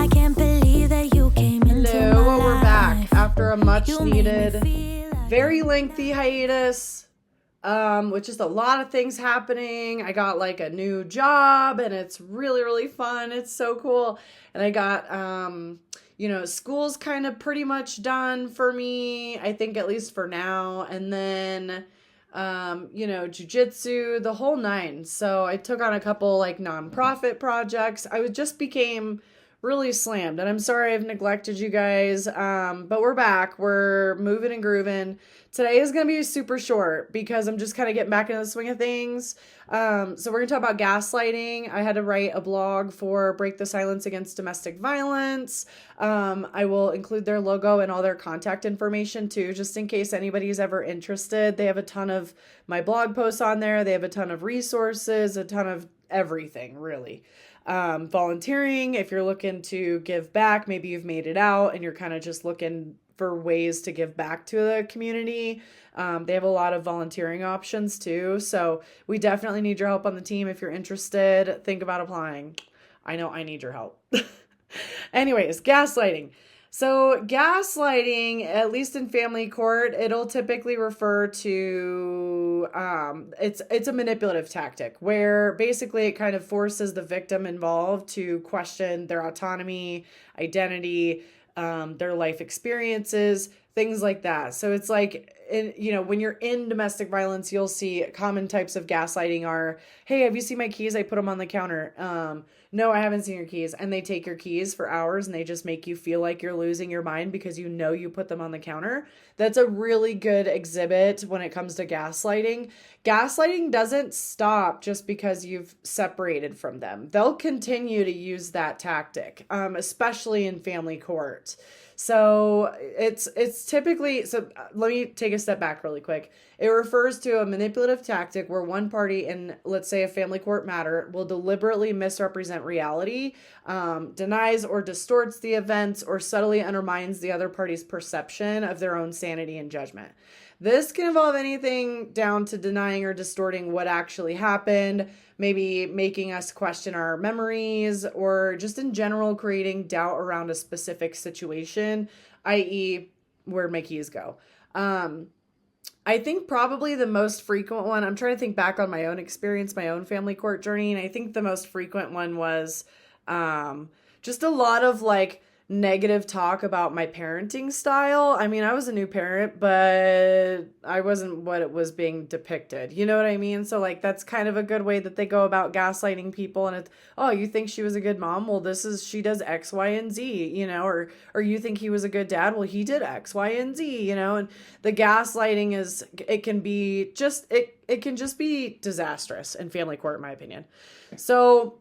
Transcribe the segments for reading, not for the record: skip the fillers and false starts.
I can't believe that you came into my Hello, we're life. back after a much You made me needed, feel like very lengthy hiatus, with just a lot of things happening. I got like a new job and it's really, really fun. It's so cool. And I got, school's kind of pretty much done for me, I think at least for now. And then, jujitsu, the whole nine. So I took on a couple like nonprofit projects. Just became really slammed, and I'm sorry I've neglected you guys, but we're back. We're moving and grooving. Today is going to be super short because I'm just kind of getting back into the swing of things. So we're going to talk about gaslighting. I had to write a blog for Break the Silence Against Domestic Violence. I will include their logo and all their contact information too, just in case anybody's ever interested. They have a ton of my blog posts on there. They have a ton of resources, a ton of everything, really. Volunteering, if you're looking to give back, maybe you've made it out and you're kind of just looking for ways to give back to the community. They have a lot of volunteering options too. So we definitely need your help on the team. If you're interested, think about applying. I know I need your help. Anyways, gaslighting. So gaslighting, at least in family court, it'll typically refer to it's a manipulative tactic where basically it kind of forces the victim involved to question their autonomy, identity, their life experiences, things like that. So it's like, when you're in domestic violence, you'll see common types of gaslighting are, hey, have you seen my keys? I put them on the counter. No, I haven't seen your keys. And they take your keys for hours and they just make you feel like you're losing your mind because you know you put them on the counter. That's a really good exhibit when it comes to gaslighting. Gaslighting doesn't stop just because you've separated from them. They'll continue to use that tactic, especially in family court. So it's typically, let me take a step back really quick. It refers to a manipulative tactic where one party in, let's say, a family court matter will deliberately misrepresent reality, denies or distorts the events, or subtly undermines the other party's perception of their own sanity and judgment. This can involve anything down to denying or distorting what actually happened, maybe making us question our memories, or just in general creating doubt around a specific situation, i.e., where'd my keys go? I think probably the most frequent one, I'm trying to think back on my own experience, my own family court journey, and I think the most frequent one was just a lot of like negative talk about my parenting style. I mean, I was a new parent, but I wasn't what it was being depicted. You know what I mean? So like, that's kind of a good way that they go about gaslighting people. And it's, oh, you think she was a good mom? Well, she does X, Y, and Z, or you think he was a good dad? Well, he did X, Y, and Z, and the gaslighting it can just be disastrous in family court, in my opinion. So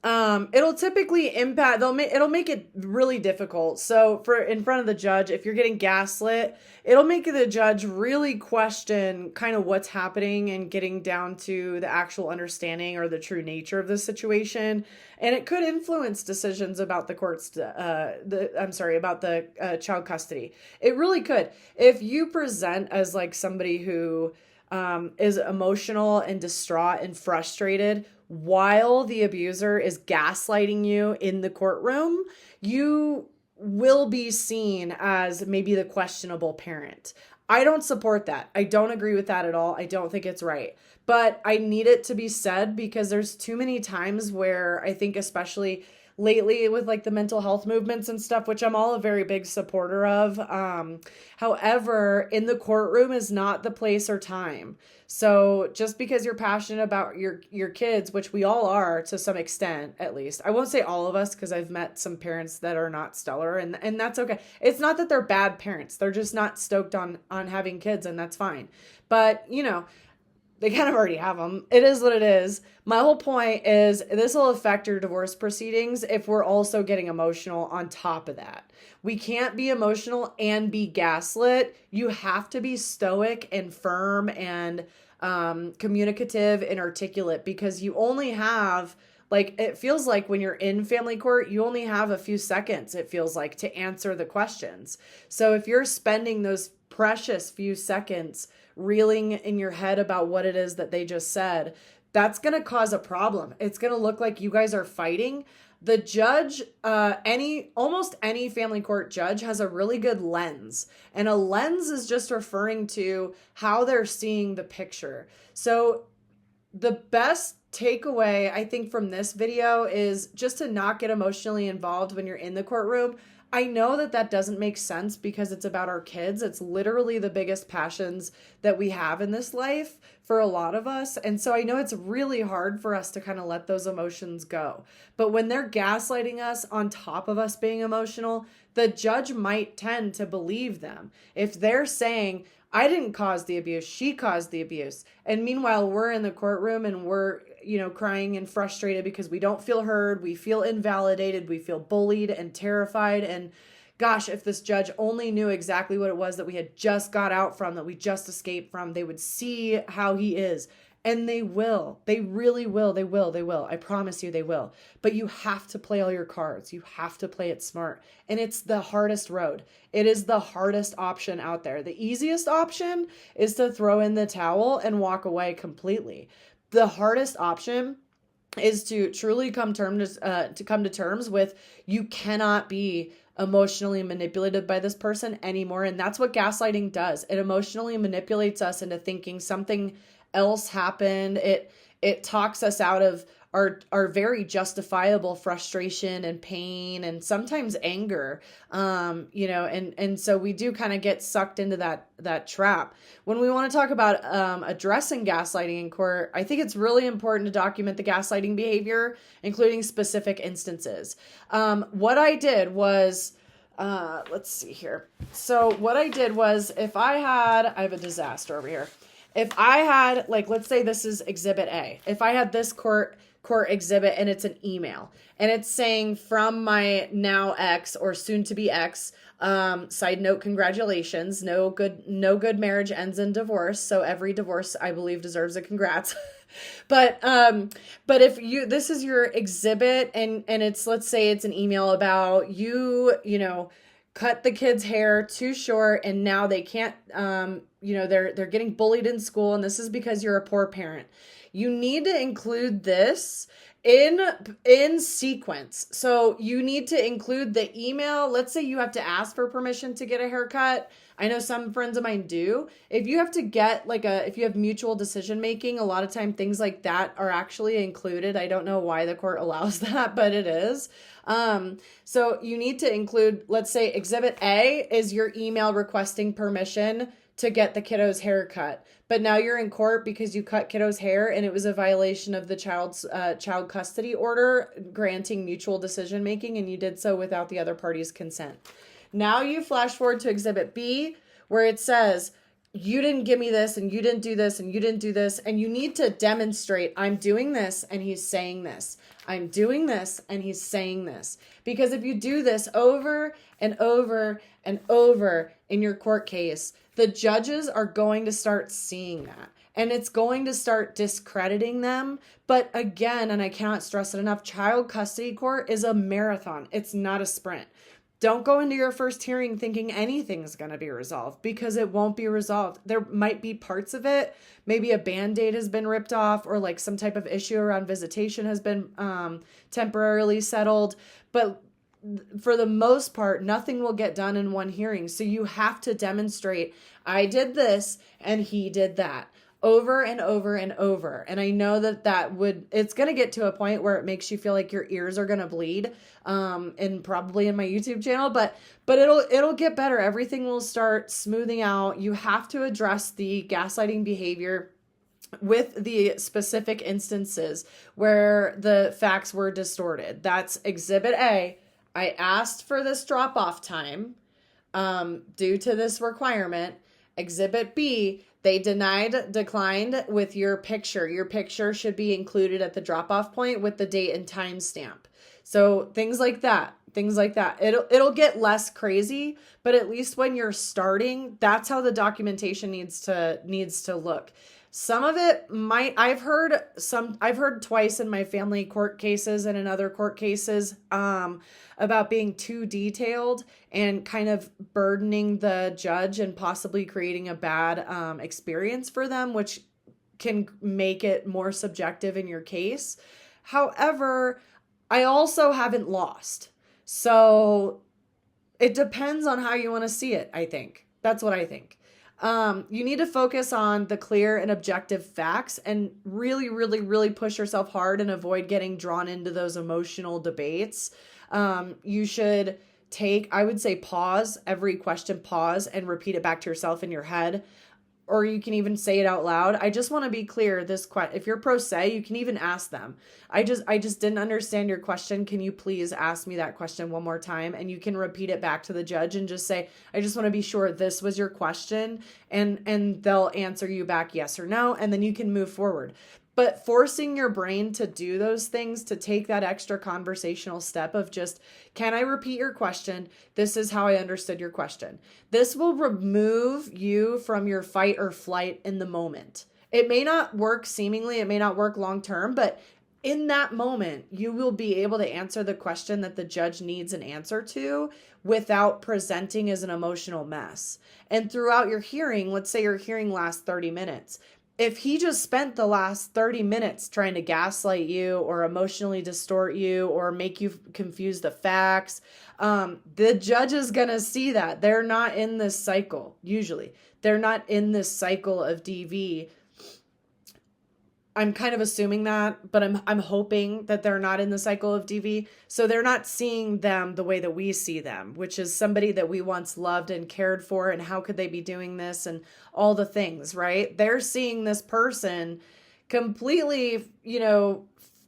it'll typically it'll make it really difficult. So for in front of the judge, if you're getting gaslit, it'll make the judge really question kind of what's happening and getting down to the actual understanding or the true nature of the situation. And it could influence decisions about the child custody. It really could. If you present as like somebody who is emotional and distraught and frustrated while the abuser is gaslighting you in the courtroom, you will be seen as maybe the questionable parent. I don't support that. I don't agree with that at all. I don't think it's right. But I need it to be said because there's too many times where I think, especially lately with like the mental health movements and stuff, which I'm all a very big supporter of. However, in the courtroom is not the place or time. So just because you're passionate about your kids, which we all are to some extent, at least, I won't say all of us, because I've met some parents that are not stellar, and that's okay. It's not that they're bad parents. They're just not stoked on having kids, and that's fine. But, they kind of already have them. It is what it is. My whole point is this will affect your divorce proceedings if we're also getting emotional on top of that. We can't be emotional and be gaslit. You have to be stoic and firm and communicative and articulate, because you only have, like, it feels like when you're in family court, you only have a few seconds, it feels like, to answer the questions. So if you're spending those precious few seconds reeling in your head about what it is that they just said, that's going to cause a problem. It's going to look like you guys are fighting. The judge, almost any family court judge has a really good lens. And a lens is just referring to how they're seeing the picture. So the best takeaway, I think, from this video is just to not get emotionally involved when you're in the courtroom. I know that that doesn't make sense because it's about our kids. It's literally the biggest passions that we have in this life for a lot of us. And so I know it's really hard for us to kind of let those emotions go. But when they're gaslighting us on top of us being emotional, the judge might tend to believe them. If they're saying, I didn't cause the abuse, she caused the abuse. And meanwhile, we're in the courtroom and we're, crying and frustrated because we don't feel heard, we feel invalidated, we feel bullied and terrified. And gosh, if this judge only knew exactly what it was that we had just got out from, that we just escaped from, they would see how he is. And they will. They really will. They will. I promise you they will. But you have to play all your cards. You have to play it smart. And it's the hardest road. It is the hardest option out there. The easiest option is to throw in the towel and walk away completely. The hardest option is to truly come to terms with, you cannot be emotionally manipulated by this person anymore. And that's what gaslighting does. It emotionally manipulates us into thinking something else happened. It talks us out of our very justifiable frustration and pain and sometimes anger, and so we do kind of get sucked into that trap. When we want to talk about addressing gaslighting in court, I think it's really important to document the gaslighting behavior, including specific instances. What I did was, let's see here. So what I did was, I have a disaster over here. If I had, let's say this is Exhibit A. If I had this court exhibit and it's an email and it's saying, from my now ex or soon to be ex, side note, congratulations. No good marriage ends in divorce. So every divorce, I believe, deserves a congrats. But if this is your exhibit and it's, let's say it's an email about cut the kid's hair too short and now they can't, they're getting bullied in school, and this is because you're a poor parent. You need to include this in sequence. So you need to include the email. Let's say you have to ask for permission to get a haircut. I know some friends of mine do. If you have to get if you have mutual decision making, a lot of time things like that are actually included. I don't know why the court allows that, but it is. So you need to include, let's say Exhibit A is your email requesting permission to get the kiddo's hair cut. But now you're in court because you cut kiddo's hair and it was a violation of the child custody order granting mutual decision making, and you did so without the other party's consent. Now you flash forward to Exhibit B, where it says, you didn't give me this and you didn't do this and you didn't do this. And you need to demonstrate, I'm doing this and he's saying this. I'm doing this and he's saying this. Because if you do this over and over and over in your court case, the judges are going to start seeing that. And it's going to start discrediting them. But again, and I cannot stress it enough, child custody court is a marathon. It's not a sprint. Don't go into your first hearing thinking anything's going to be resolved, because it won't be resolved. There might be parts of it. Maybe a Band-Aid has been ripped off, or some type of issue around visitation has been temporarily settled. But for the most part, nothing will get done in one hearing. So you have to demonstrate, I did this and he did that, over and over and over. And I know it's going to get to a point where it makes you feel like your ears are going to bleed, and probably in my YouTube channel, but it'll get better. Everything will start smoothing out. You have to address the gaslighting behavior with the specific instances where the facts were distorted. That's Exhibit A. I asked for this drop-off time due to this requirement. Exhibit B, they declined with your picture. Your picture should be included at the drop-off point with the date and time stamp. So things like that. It'll get less crazy, but at least when you're starting, that's how the documentation needs to look. Some of it I've heard twice in my family court cases and in other court cases about being too detailed and kind of burdening the judge and possibly creating a bad experience for them, which can make it more subjective in your case. However, I also haven't lost. So it depends on how you want to see it, I think. That's what I think. You need to focus on the clear and objective facts and really, really, really push yourself hard and avoid getting drawn into those emotional debates. You should I would say pause every question, pause and repeat it back to yourself in your head. Or you can even say it out loud. I just want to be clear. If you're pro se, you can even ask them. I just didn't understand your question. Can you please ask me that question one more time? And you can repeat it back to the judge and just say, I just want to be sure this was your question. And they'll answer you back yes or no. And then you can move forward. But forcing your brain to do those things, to take that extra conversational step of just, can I repeat your question? This is how I understood your question. This will remove you from your fight or flight in the moment. It may not work seemingly, it may not work long term, but in that moment, you will be able to answer the question that the judge needs an answer to without presenting as an emotional mess. And throughout your hearing, let's say your hearing lasts 30 minutes. If he just spent the last 30 minutes trying to gaslight you or emotionally distort you or make you confuse the facts, the judge is going to see that. They're not in this cycle, usually. They're not in this cycle of DV. I'm kind of assuming that, but I'm hoping that they're not in the cycle of DV. So they're not seeing them the way that we see them, which is somebody that we once loved and cared for. And how could they be doing this and all the things, right? They're seeing this person completely,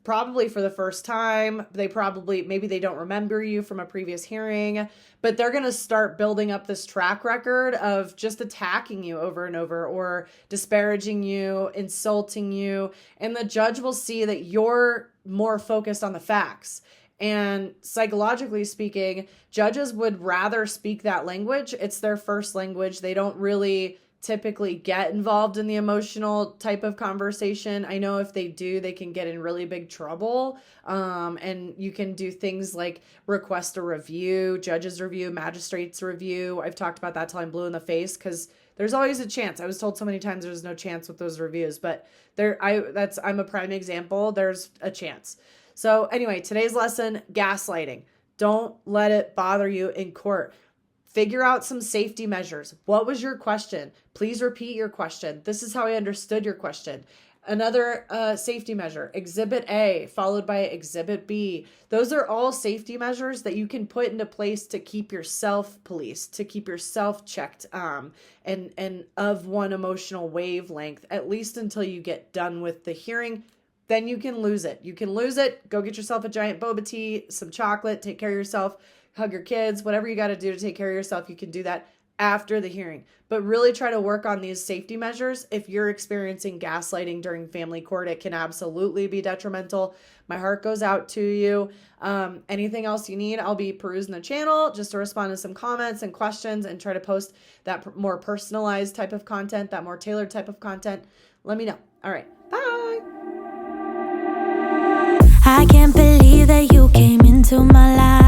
probably for the first time. Maybe they don't remember you from a previous hearing, but they're going to start building up this track record of just attacking you over and over or disparaging you, insulting you. And the judge will see that you're more focused on the facts. And psychologically speaking, judges would rather speak that language. It's their first language. They don't really typically get involved in the emotional type of conversation. I know if they do, they can get in really big trouble. And you can do things like request a review, judge's review, magistrate's review. I've talked about that till I'm blue in the face because there's always a chance. I was told so many times there's no chance with those reviews, but I'm a prime example. There's a chance. So anyway, today's lesson, gaslighting. Don't let it bother you in court. Figure out some safety measures. What was your question? Please repeat your question. This is how I understood your question. Another safety measure, Exhibit A, followed by Exhibit B. Those are all safety measures that you can put into place to keep yourself policed, to keep yourself checked, and of one emotional wavelength, at least until you get done with the hearing. Then you can lose it. You can lose it. Go get yourself a giant boba tea, some chocolate, take care of yourself, hug your kids, whatever you got to do to take care of yourself. You can do that after the hearing, but really try to work on these safety measures. If you're experiencing gaslighting during family court, it can absolutely be detrimental. My heart goes out to you. Anything else you need, I'll be perusing the channel just to respond to some comments and questions and try to post that more personalized type of content, that more tailored type of content. Let me know. All right. Bye. I can't believe that you came into my life.